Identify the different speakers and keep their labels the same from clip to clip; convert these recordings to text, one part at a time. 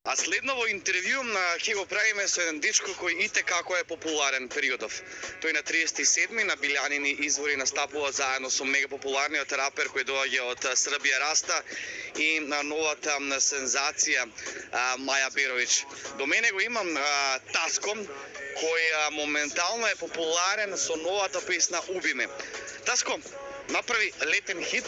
Speaker 1: А следново интервју ќе го правиме со еден дечко кој ите како е популарен периодов. Тој на 37-ми на Билјанини извори настапува заедно со мега популарниот рапер кој доаѓа од Србија Раста и на новата сензација Маја Беровиќ. До мене го имам Таско, кој моментално е популарен со новата песна Уби ме. Таско направи летен хит.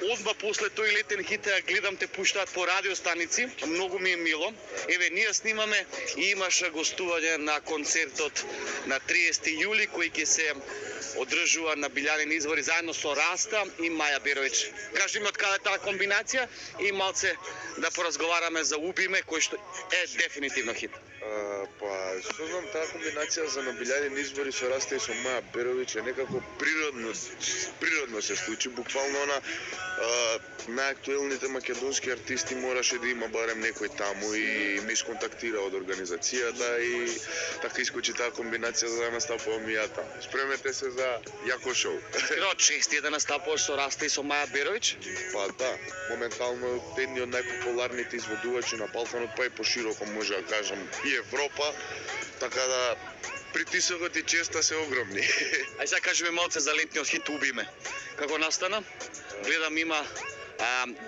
Speaker 1: Одма после тој летен хит гледам те пуштаат по радиостаници, многу ми е мило. Еве ние снимаме и имаш гостување на концертот на 30 јули кој ќе се одржува на Билјанини извори заедно со Раста и Маја Беровиќ. Кажи ми од каде таа комбинација и малце да поразговараме за Убиме кој што е дефинитивно хит.
Speaker 2: Што знам, таа комбинација за на Билјанини извори со Раста и со Маја Беровиќ е некако природно се случи, буквално на најактуелните македонски артисти мораше да има барем некој таму и ме исконтактира од организацијата и така искочи таа комбинација за да настапувам и ја таму. Спремете се за јако шоу.
Speaker 1: Искрено чести е да настапуваш со Раста и со Маја Беровиќ?
Speaker 2: Па да, моментално едни од најпопуларните изводувачи на Балканот, па и пошироко може да кажам и Европа, така да притисокот и честа се огромни.
Speaker 1: Ај сега кажи ми малце за летниот хит Убиме. Како настана? Гледам има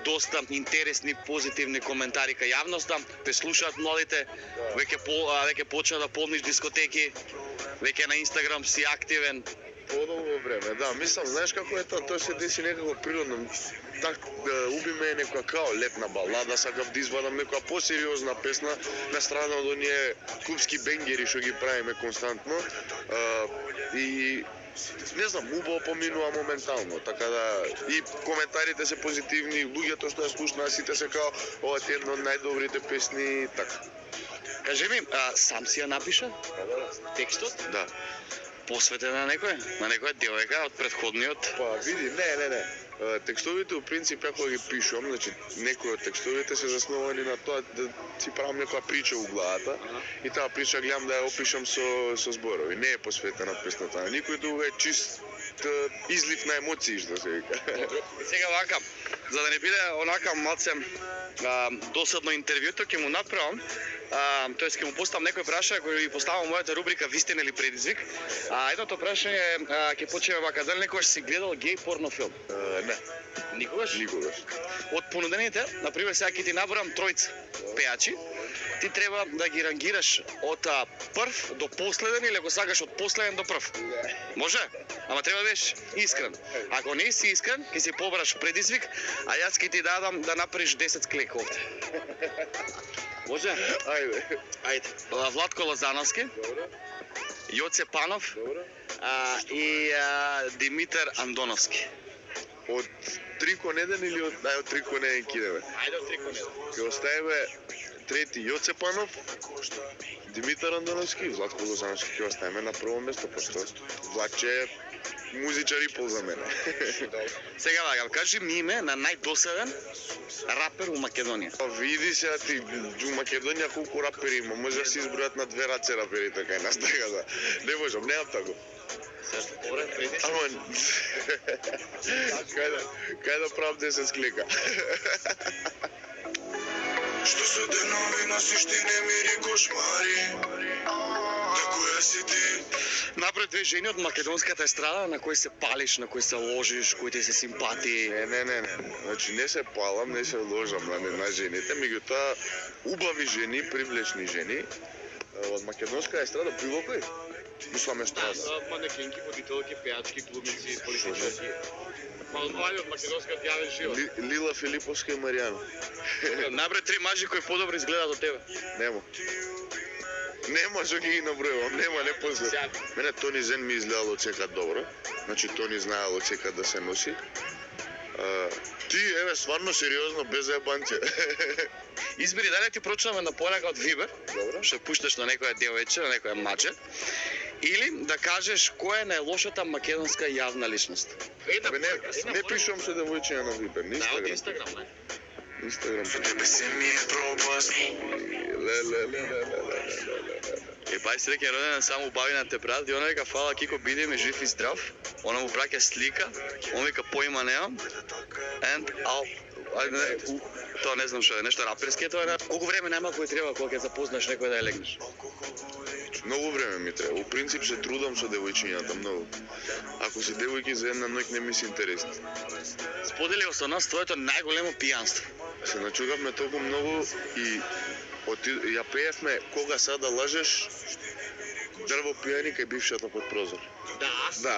Speaker 1: доста интересни, позитивни коментари кај јавноста. Те слушаат младите, веќе почна да полниш дискотеки, веќе на Инстаграм си активен.
Speaker 2: Подолго време, да, мислам, знаеш како е тоа се деси некако природно. Так, Убиме е некоја као летна балада, сакав да извадам некоја посериозна песна на страна од оние клубски бенгери што ги правиме константно. И не знам, убаво поминува моментално, така да и коментарите се позитивни, луѓето што ја слушнаа сите се као ова е една од најдобрите песни, така.
Speaker 1: Кажи ми, сам си ја напиша? Текстот?
Speaker 2: Да.
Speaker 1: Посветен на некоја девојка од предходниот?
Speaker 2: Па види, не. Текстовите, у принцип, ја кога ги пишувам, значи, некои од текстовите се засновани на тоа да си правам некоја прича у главата и таа прича гледам да ја опишам со зборови. Не е посветена песната на никој, тука е чист излив на емоции, што се вика.
Speaker 1: Сега вака, за да не биде онака малце досадно интервјуто, ќе му направам, тоест ќе му поставам некој прашање кој ви поставам мојата рубрика Вистина или предизвик. Едното прашање ќе почнеме вака, дали некогаш си гледал геј порнофилм?
Speaker 2: Не.
Speaker 1: Никогаш?
Speaker 2: Никогаш.
Speaker 1: Од понудените, например, сега ќе ти набрам тројца пејачи, ти треба да ги рангираш од прв до последен или ако сакаш од последен до прв. Може? Ама треба да бидеш искрен. Ако не си искрен, ќе си побраш предизвик, а јас ќе ти дадам да направиш 10 склек овде. Може? Ајде. Владко Лозановски.
Speaker 2: Добро.
Speaker 1: Јоце Панов.
Speaker 2: Добро.
Speaker 1: И Димитар Андоновски.
Speaker 2: Од 3 кон 1 или од 3 кон 1 кидеме?
Speaker 1: Ајде од 3 кон 1.
Speaker 2: Ќе оставиме трети Јоце Панов, Димитар Андоновски и Владко Лозановски ќе оставиме на прво место, пошто Владче е музичар и пол за мене.
Speaker 1: Сега вака, кажи ми име на најдосаден рапер у Македонија.
Speaker 2: Види се ти у Македонија колку рапери има, може да се избројат на 2 раце раперите кај нас, така да не можам, немам тако. Ама кај да правам 10 склека.
Speaker 3: Што се денови носиш ти немири кошмари, која си ти?
Speaker 1: Напред две жени од македонската естрада на кои се палиш, на кои се ложиш, кои ти се симпатии.
Speaker 2: Не. Значи не се палам, не се ложам на жените, меѓутоа убави жени, привлечни жени од македонска естрада било кој? Мислам естрада.
Speaker 1: Манекенки, водителки, пејачки, глумици, политичарки. Малвани од македонскиот јавен живот.
Speaker 2: Лила Филиповска и Маријана.
Speaker 1: Набред 3 мажи кои подобро изгледаат од тебе.
Speaker 2: Нема што ги набројувам, не после. Мене Тони Зен ми изгледало чека добро. Значи Тони знаело чека да се носи. Ти, еве, стварно сериозно, без ебанче.
Speaker 1: Избери дали ти прочуваме на порака од Вибер,
Speaker 2: Добро.
Speaker 1: што пушташ на некоја девојче, на некоја маче, или да кажеш која е најлошата македонска јавна личност.
Speaker 2: Не пишувам се девојчиња на Вибер, на
Speaker 1: Да, од
Speaker 2: Инстаграм.
Speaker 1: Инстаграм, не?
Speaker 2: Инстаграм.
Speaker 3: Тебе се ми е пропаст.
Speaker 1: Бај среќен роден само убави на те брат, и она вика фала Кико биде ми жив и здрав. Она му праќа слика, он вика поима немам. And Тоа не знам што е, нешто раперски е тоа. Колку време најмалку треба кога ќе запознаеш некој да ја легнеш?
Speaker 2: Многу време ми треба. У принцип се трудам со девојчињата многу. Ако се девојки за една ноќ не ми се интересни.
Speaker 1: Сподели со нас твоето најголемо пијанство.
Speaker 2: Се начугавме толку многу и ја пеевме Кога сада лажеш, дрво пијани кај бившата под прозор.
Speaker 1: Да.
Speaker 2: Да.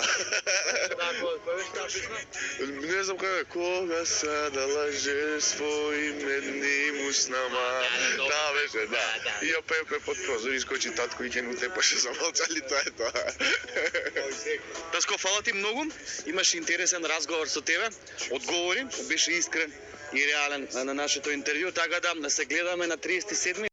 Speaker 1: Кој беше таа песна?
Speaker 2: Не знам како е. Кога сада лажеш своим едним уснама. Да, беше, да. И ја пеевме под прозор, искочи татко и ќе му тепаше замолчали, тоа е тоа.
Speaker 1: Таско, фала ти многу. Имаш интересен разговор со тебе. Одговори, беше искрен и реален на нашето интервју, така да се гледаме на 37